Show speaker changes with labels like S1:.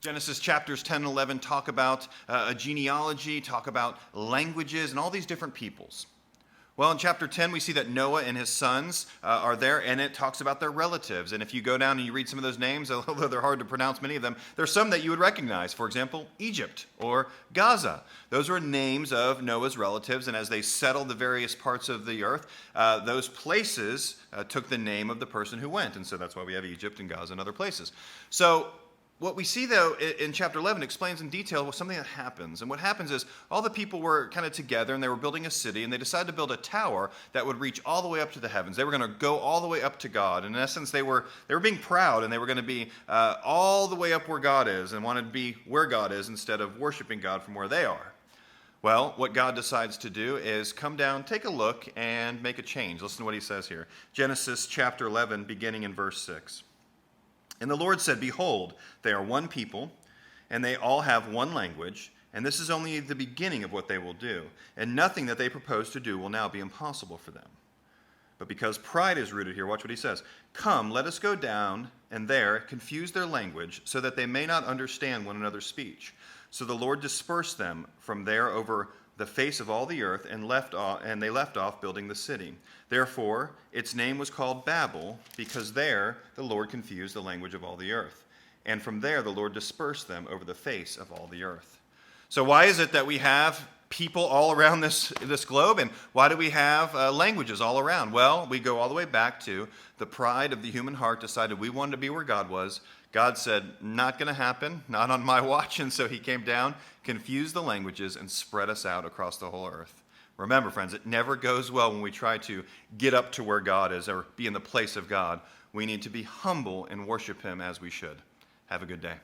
S1: Genesis chapters 10 and 11 talk about a genealogy, talk about languages, and all these different peoples. Well, in chapter 10, we see that Noah and his sons are there, and it talks about their relatives. And if you go down and you read some of those names, although they're hard to pronounce, many of them, there's some that you would recognize. For example, Egypt or Gaza. Those were names of Noah's relatives, and as they settled the various parts of the earth, those places took the name of the person who went. And so that's why we have Egypt and Gaza and other places. So what we see, though, in chapter 11 explains in detail something that happens. And what happens is all the people were kind of together, and they were building a city, and they decided to build a tower that would reach all the way up to the heavens. They were going to go all the way up to God. And in essence, they were being proud, and they were going to be all the way up where God is and wanted to be where God is instead of worshiping God from where they are. Well, what God decides to do is come down, take a look, and make a change. Listen to what he says here. Genesis chapter 11, beginning in verse 6. And the Lord said, "Behold, they are one people, and they all have one language, and this is only the beginning of what they will do. And nothing that they propose to do will now be impossible for them. But because pride is rooted here," watch what he says, "Come, let us go down, and there confuse their language, so that they may not understand one another's speech." So the Lord dispersed them from there over the face of all the earth, and they left off building the city. Therefore, its name was called Babel, because there the Lord confused the language of all the earth. And from there the Lord dispersed them over the face of all the earth. So why is it that we have people all around this globe, and why do we have languages all around? Well, we go all the way back to the pride of the human heart decided we wanted to be where God was. God said, not going to happen, not on my watch, and so he came down, confused the languages, and spread us out across the whole earth. Remember, friends, it never goes well when we try to get up to where God is or be in the place of God. We need to be humble and worship him as we should. Have a good day.